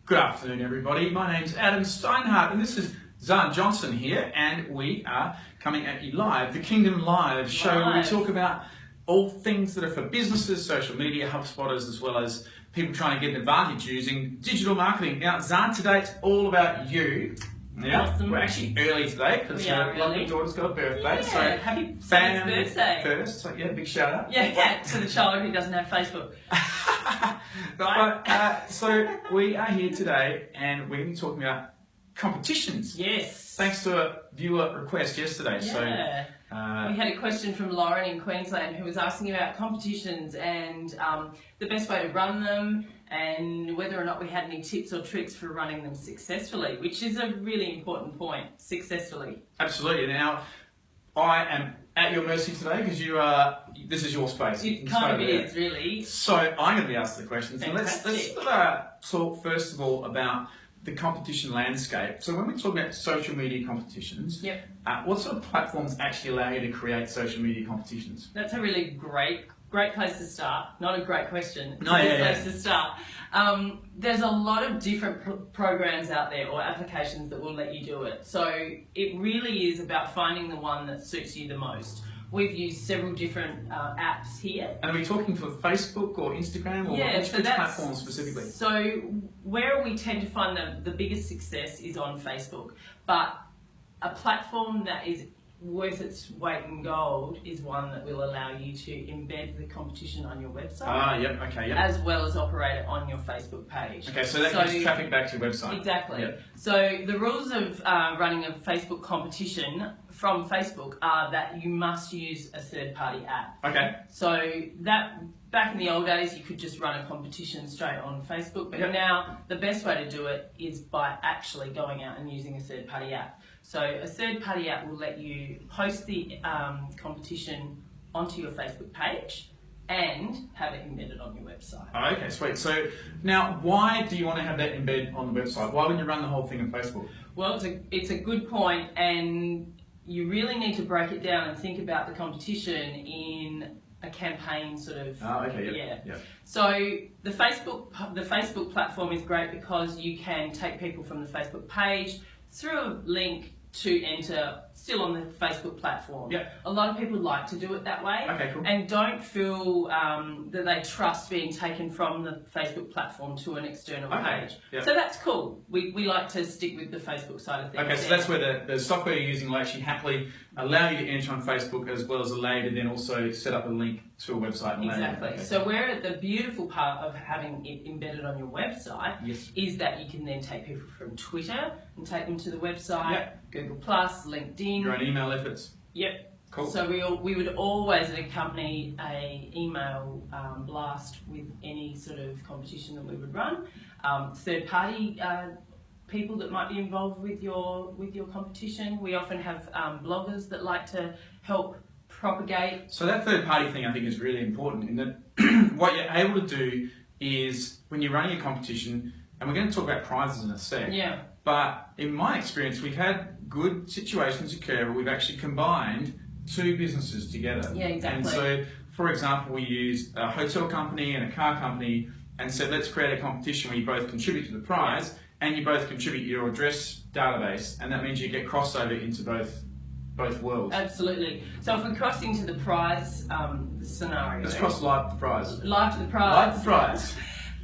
Good afternoon, everybody. My name's Adam Steinhardt, and this is Zahn Johnson here, and we are coming at you live, the Kingdom Live show, where we talk about all things that are for businesses, social media, HubSpotters, as well as people trying to get an advantage using digital marketing. Now, Zahn, today it's all about you. Yeah, awesome. We're actually early today because your lovely daughter's got a birthday. Yeah, so happy family birthday first. So yeah, big shout out. Yeah, to the child who doesn't have Facebook. So we are here today, and we're going to be talking about competitions. Yes. Thanks to a viewer request yesterday. Yeah. So we had a question from Lauren in Queensland who was asking about competitions and the best way to run them, and whether or not we had any tips or tricks for running them successfully, which is a really important point. Successfully. Absolutely. Now, I am at your mercy today because this is your space. It kind of is, really. So I'm going to be asked the questions. And let's talk first of all about the competition landscape. So when we talk about social media competitions, what sort of platforms actually allow you to create social media competitions? That's a really great place to start. Not a great question. It's a good place to start. There's a lot of different programs out there or applications that will let you do it. So it really is about finding the one that suits you the most. We've used several different apps here. And are we talking for Facebook or Instagram, or which platform specifically? So where we tend to find the biggest success is on Facebook, but a platform that is worth its weight in gold is one that will allow you to embed the competition on your website. As well as operate it on your Facebook page. Okay, so that gives traffic back to your website. Exactly. Yep. So the rules of running a Facebook competition from Facebook are that you must use a third-party app. Okay. So that back in the old days, you could just run a competition straight on Facebook, but now the best way to do it is by actually going out and using a third-party app. So a third-party app will let you post the competition onto your Facebook page and have it embedded on your website. Oh, okay, sweet. So now, why do you want to have that embedded on the website? Why wouldn't you run the whole thing on Facebook? Well, it's a good point, and you really need to break it down and think about the competition in a campaign sort of. So the Facebook platform is great because you can take people from the Facebook page through a link to enter still on the Facebook platform. A lot of people like to do it that way, and don't feel that they trust being taken from the Facebook platform to an external page. So that's cool. We like to stick with the Facebook side of things. Okay, so that's where the software you're using will actually happily allow you to enter on Facebook, as well as allow you to then also set up a link to a website. Exactly. So where the beautiful part of having it embedded on your website is that you can then take people from Twitter and take them to the website, Google+, LinkedIn. Your own email efforts. Cool. So we would always accompany a email blast with any sort of competition that we would run. Third party people that might be involved with your competition. We often have bloggers that like to help propagate. So that third party thing I think is really important, in that what you're able to do is when you're running a competition, and we're going to talk about prizes in a sec. But in my experience, we've had good situations occur where we've actually combined two businesses together. And so, for example, we used a hotel company and a car company and said, let's create a competition where you both contribute to the prize and you both contribute your address database, and that means you get crossover into both worlds. Absolutely. So if we cross into the prize scenario. Let's cross live to the prize. Live to the prize. Live to the prize.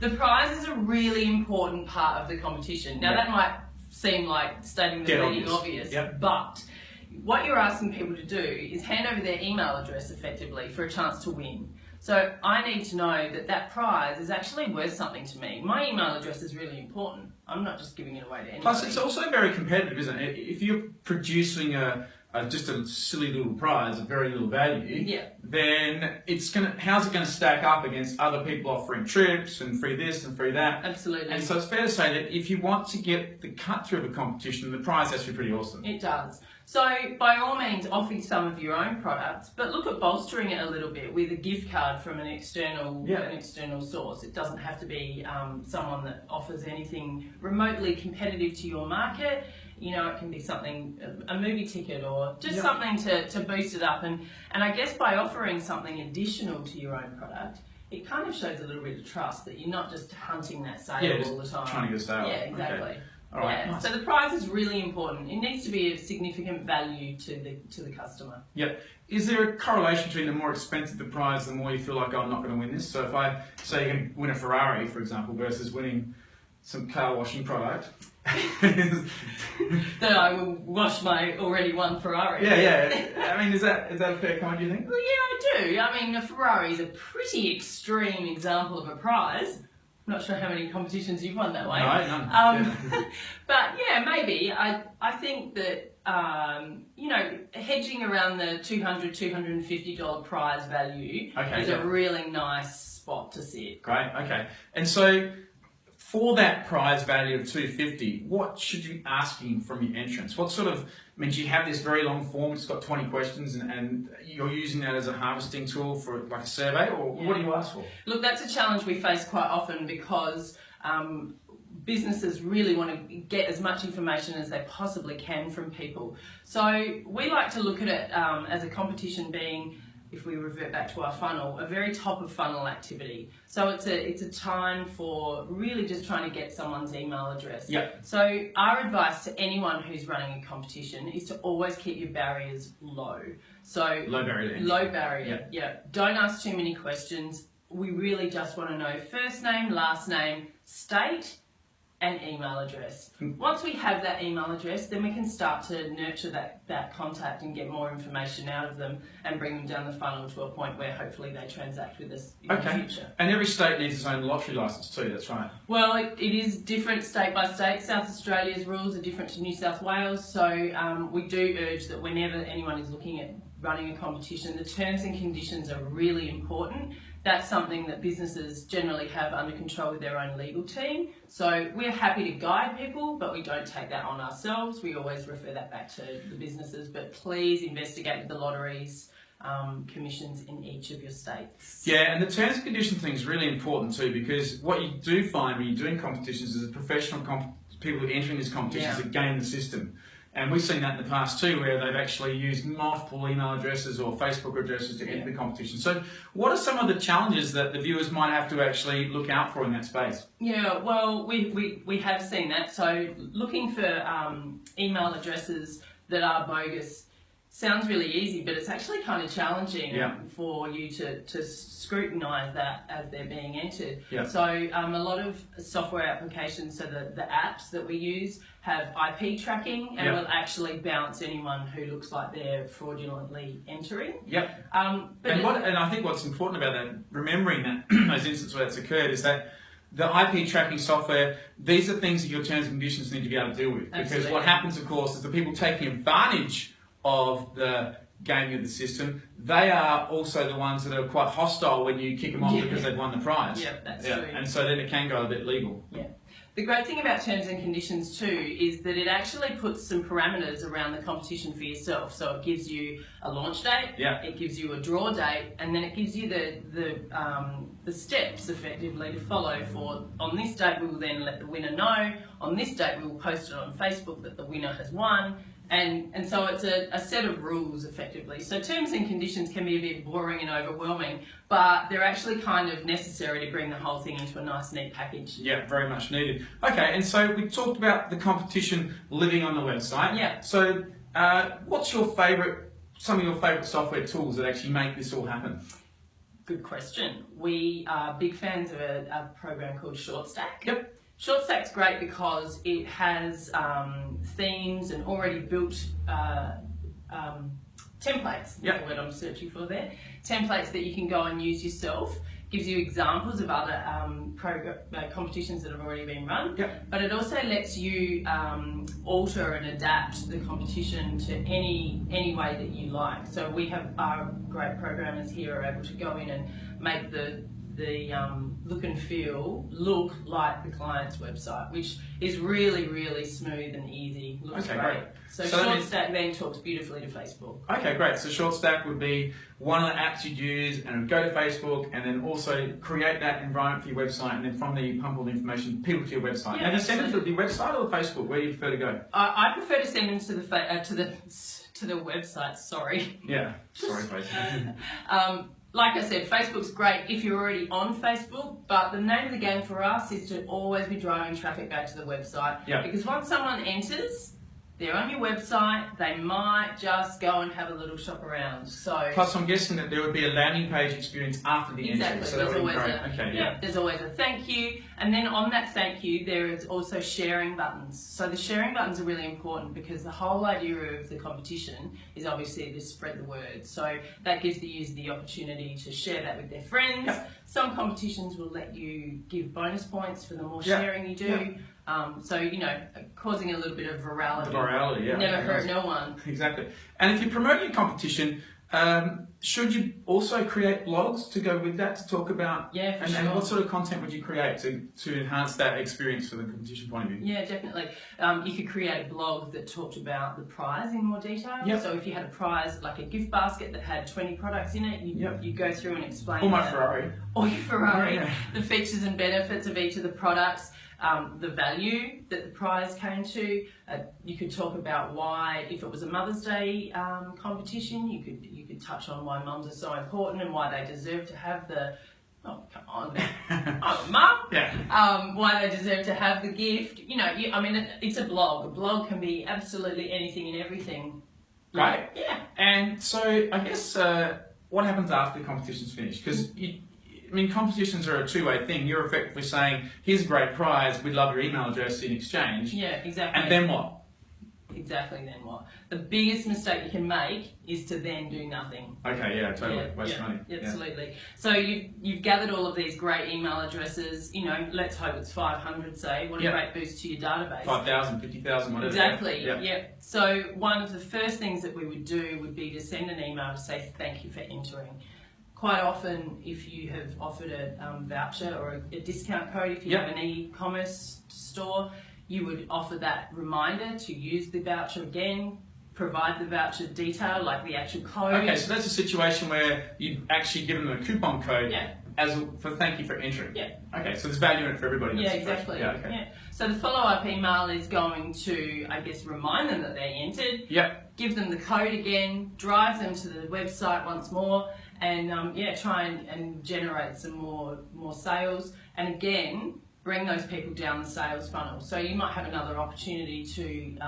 The prize is a really important part of the competition. Now that might seem like stating the bleeding obvious, but what you're asking people to do is hand over their email address effectively for a chance to win. So I need to know that that prize is actually worth something to me. My email address is really important. I'm not just giving it away to anybody. Plus, it's also very competitive, isn't it? If you're producing just a silly little prize of very little value, then how's it going to stack up against other people offering trips and free this and free that? Absolutely. And so it's fair to say that if you want to get the cut through of a competition, the prize has to be pretty awesome. It does. So by all means, offer some of your own products, but look at bolstering it a little bit with a gift card from an external source. It doesn't have to be someone that offers anything remotely competitive to your market. You know, it can be something, a movie ticket or just something to boost it up. And I guess by offering something additional to your own product, it kind of shows a little bit of trust that you're not just hunting that sale all the time. Trying to get a sale. Yeah, exactly. Okay. All right, nice. So the price is really important. It needs to be of significant value to the customer. Yep. Is there a correlation between the more expensive the prize, the more you feel like, oh, I'm not going to win this? So if I say you can win a Ferrari, for example, versus winning some car washing product. Then I will wash my already won Ferrari. Yeah. I mean, is that a fair comment, do you think? Well, yeah, I do. I mean, a Ferrari is a pretty extreme example of a prize. I'm not sure how many competitions you've won that way. No, none. But yeah, maybe. I think that, hedging around the $200, $250 prize value is a really nice spot to sit. Great, okay. And so, for that prize value of $250, what should you be asking from your entrance? What sort of, do you have this very long form, it's got 20 questions, and you're using that as a harvesting tool for like a survey, or what do you ask for? Look, that's a challenge we face quite often because businesses really want to get as much information as they possibly can from people. So we like to look at it as a competition being, if we revert back to our funnel, a very top of funnel activity. So it's a time for really just trying to get someone's email address. Yep. So our advice to anyone who's running a competition is to always keep your barriers low. So low barrier. Low barrier. Yeah. Don't ask too many questions. We really just want to know first name, last name, state, and email address. Once we have that email address, then we can start to nurture that contact and get more information out of them and bring them down the funnel to a point where hopefully they transact with us in the future. And every state needs its own lottery license too, that's right. Well, it is different state by state. South Australia's rules are different to New South Wales, so we do urge that whenever anyone is looking at running a competition, the terms and conditions are really important. That's something that businesses generally have under control with their own legal team. So we're happy to guide people, but we don't take that on ourselves. We always refer that back to the businesses, but please investigate the lotteries, commissions in each of your states. Yeah, and the terms and conditions thing is really important too, because what you do find when you're doing competitions is professional people entering these competitions that game the system. And we've seen that in the past too, where they've actually used multiple email addresses or Facebook addresses to enter the competition. So what are some of the challenges that the viewers might have to actually look out for in that space? Yeah, well, we have seen that. So looking for email addresses that are bogus sounds really easy, but it's actually kind of challenging for you to scrutinise that as they're being entered. Yeah. So a lot of software applications, so the apps that we use, have IP tracking and will actually bounce anyone who looks like they're fraudulently entering. Yep. And I think what's important about that, remembering that those instances where that's occurred, is that the IP tracking software, these are things that your terms and conditions need to be able to deal with. Absolutely. Because what happens, of course, is the people taking advantage of the gaming of the system, they are also the ones that are quite hostile when you kick them off because they've won the prize. Yeah, that's true. And so then it can go a bit legal. Yeah. The great thing about terms and conditions too is that it actually puts some parameters around the competition for yourself. So it gives you a launch date, it gives you a draw date, and then it gives you the steps effectively to follow for, on this date we will then let the winner know, on this date we will post it on Facebook that the winner has won, and so it's a set of rules effectively. So terms and conditions can be a bit boring and overwhelming, but they're actually kind of necessary to bring the whole thing into a nice neat package. Yeah, very much needed. Okay, and so we talked about the competition living on the website. Yeah. So what's some of your favourite software tools that actually make this all happen? Good question. We are big fans of a program called ShortStack. Yep. ShortStack's great because it has themes and already built templates, that's the word I'm searching for there. Templates that you can go and use yourself. Gives you examples of other competitions that have already been run. Yep. But it also lets you alter and adapt the competition to any way that you like. So we have our great programmers here are able to go in and make the look and feel look like the client's website, which is really, really smooth and easy. Looks great. So ShortStack then talks beautifully to Facebook. Okay, great. So ShortStack would be one of the apps you'd use, and go to Facebook, and then also create that environment for your website, and then from there you pump all the information, people to your website. Yeah, now, do you send them to the website or the Facebook? Where do you prefer to go? I prefer to send them to the website. Sorry. Yeah. Sorry, Facebook. like I said, Facebook's great if you're already on Facebook, but the name of the game for us is to always be driving traffic back to the website. Yeah. Because once someone enters, they're on your website, they might just go and have a little shop around. So plus, I'm guessing that there would be a landing page experience after the entry. So there's always there's always a thank you, and then on that thank you, there is also sharing buttons. So the sharing buttons are really important because the whole idea of the competition is obviously to spread the word. So that gives the user the opportunity to share that with their friends. Yep. Some competitions will let you give bonus points for the more sharing you do. Yep. So, you know, causing a little bit of virality. Never hurt no one. Exactly. And if you're promoting a competition, should you also create blogs to go with that to talk about? Yeah, for sure. And what sort of content would you create to enhance that experience from the competition point of view? Yeah, definitely. You could create a blog that talked about the prize in more detail. Yep. So if you had a prize, like a gift basket that had 20 products in it, you go through and explain Or my Ferrari. Or your Ferrari. Yeah. The features and benefits of each of the products. The value that the prize came to. You could talk about why, if it was a Mother's Day competition, you could touch on why mums are so important and why they deserve to have the. Oh, come on, oh, mum. Yeah. Why they deserve to have the gift. You know, I mean, it's a blog. A blog can be absolutely anything and everything. Right. Yeah. And so I guess what happens after the competition's finished? Because I mean, competitions are a two-way thing. You're effectively saying, here's a great prize, we'd love your email address in exchange. Yeah, exactly. And then what? Exactly, then what? The biggest mistake you can make is to then do nothing. Okay, yeah, totally. Waste money. Absolutely. Yeah. So you've gathered all of these great email addresses, you know, let's hope it's 500, say. What a great boost to your database. 5,000, 50,000, whatever. Exactly, yeah. So one of the first things that we would do would be to send an email to say thank you for entering. Quite often, if you have offered a voucher or a discount code, if you have an e-commerce store, you would offer that reminder to use the voucher again, provide the voucher detail, like the actual code. Okay, so that's a situation where you've actually given them a coupon code for thank you for entering. Yeah. Okay, so there's value in it for everybody. Yeah, exactly. Yeah, okay. Yeah. So the follow-up email is going to, I guess, remind them that they entered. Yep. Give them the code again, drive them to the website once more, and try and generate some more sales. And again, bring those people down the sales funnel. So you might have another opportunity to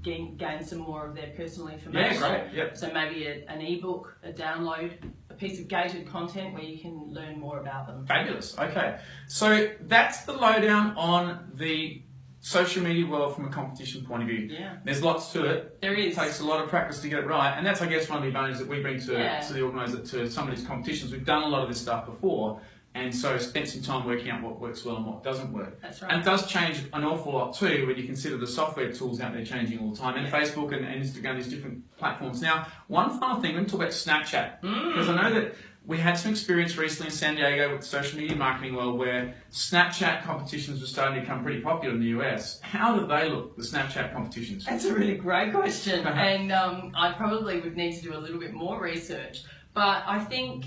gain some more of their personal information. Yeah, great. Yep. So maybe an ebook, a download, a piece of gated content where you can learn more about them. Fabulous. Okay. So that's the lowdown on the social media world from a competition point of view. Yeah. There's lots to it. There is. It takes a lot of practice to get it right. And that's, I guess, one of the advantages that we bring to the organiser, to some of these competitions. We've done a lot of this stuff before. And so spent some time working out what works well and what doesn't work. That's right. And it does change an awful lot too when you consider the software tools out there changing all the time, and Facebook and Instagram, these different platforms. Now, one final thing, we're going to talk about Snapchat. Because I know that we had some experience recently in San Diego with the social media marketing world where Snapchat competitions were starting to become pretty popular in the US. How do they look, the Snapchat competitions? That's a really great question. And I probably would need to do a little bit more research. But I think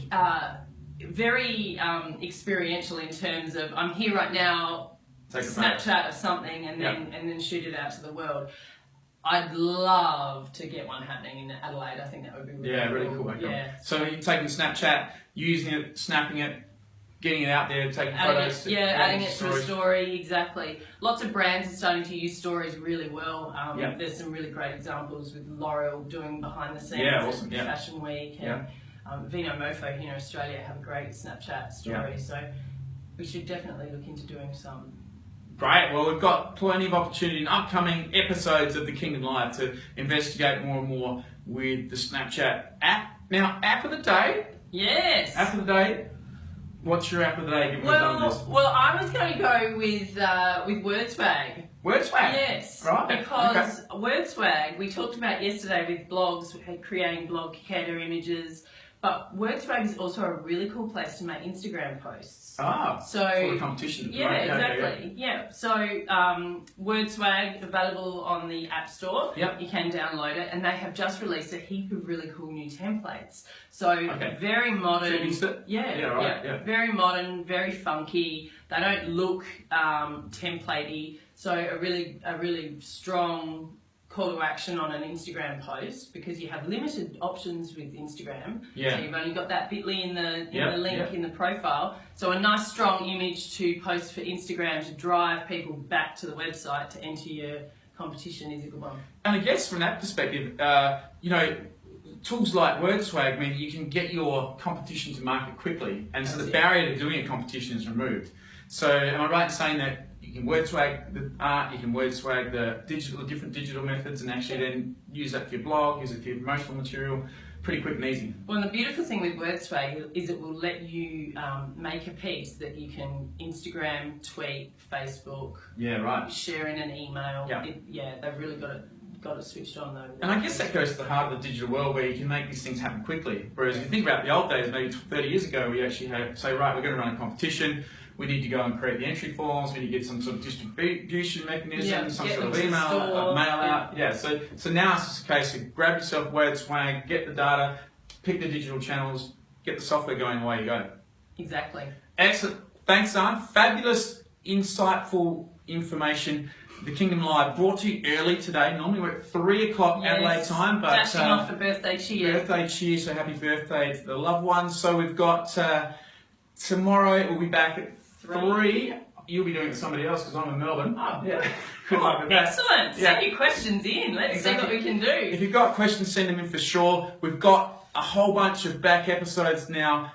very experiential in terms of I'm here right now, Snapchat of something, and then shoot it out to the world. I'd love to get one happening in Adelaide. I think that would be really cool. Yeah. So you're taking Snapchat, using it, snapping it, getting it out there, taking photos. Adding it to a story, exactly. Lots of brands are starting to use stories really well. There's some really great examples with L'Oreal doing behind the scenes at Fashion Week. And, Vino Mofo here in Australia have a great Snapchat story, so we should definitely look into doing some. Great, well we've got plenty of opportunity in upcoming episodes of The Kingdom Live to investigate more and more with the Snapchat app. Now, app of the day? Yes! App of the day? What's your app of the day? Well, I was going to go with WordSwag. WordSwag? Yes. Right. Because WordSwag, we talked about yesterday with blogs, creating blog header images, but WordSwag is also a really cool place to make Instagram posts. So for the competition. Yeah, exactly. Yeah. So WordSwag available on the App Store. Yep. You can download it, and they have just released a heap of really cool new templates. So very modern. Very modern, very funky. They don't look templatey. So a really strong call to action on an Instagram post, because you have limited options with Instagram. Yeah. So you've only got that bit.ly in the link in the profile. So a nice strong image to post for Instagram to drive people back to the website to enter your competition is a good one. And I guess from that perspective, you know, tools like WordSwag mean you can get your competition to market quickly, and so the barrier to doing a competition is removed. So am I right in saying that you can WordSwag the art, you can WordSwag the different digital methods, and actually then use that for your blog, use it for your promotional material, pretty quick and easy. Well, and the beautiful thing with WordSwag is it will let you make a piece that you can Instagram, tweet, Facebook, share in an email. They've really got it switched on though. And I guess that goes to the heart of the digital world, where you can make these things happen quickly. Whereas if you think about the old days, maybe 30 years ago, we actually had say, right, we're going to run a competition. We need to go and create the entry forms. We need to get some sort of distribution mechanism, some sort of email, mail out. So now it's just a case of grab yourself WordSwag, get the data, pick the digital channels, get the software going, away you go. Exactly. Excellent. Thanks, Zan. Fabulous, insightful information. The Kingdom Live brought to you early today. Normally we're at 3 o'clock Adelaide time, but dashing off for birthday cheer. Birthday cheer, so happy birthday to the loved ones. So we've got tomorrow. We'll be back at 3. You'll be doing it with somebody else because I'm in Melbourne. Oh, yeah. Good luck with that. Excellent. Send your questions in. Let's see what we can do. If you've got questions, send them in for sure. We've got a whole bunch of back episodes now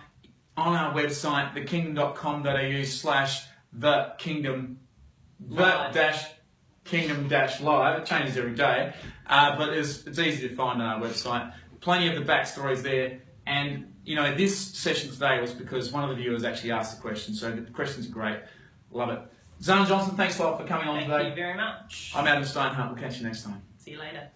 on our website, thekingdom.com.au/thekingdom Kingdom-Live. It changes every day, but it's easy to find on our website. Plenty of the backstories there, and you know, this session today was because one of the viewers actually asked the question, so the questions are great. Love it. Zan Johnson, thanks a lot for coming on today. Thank you very much. I'm Adam Steinhardt. We'll catch you next time. See you later.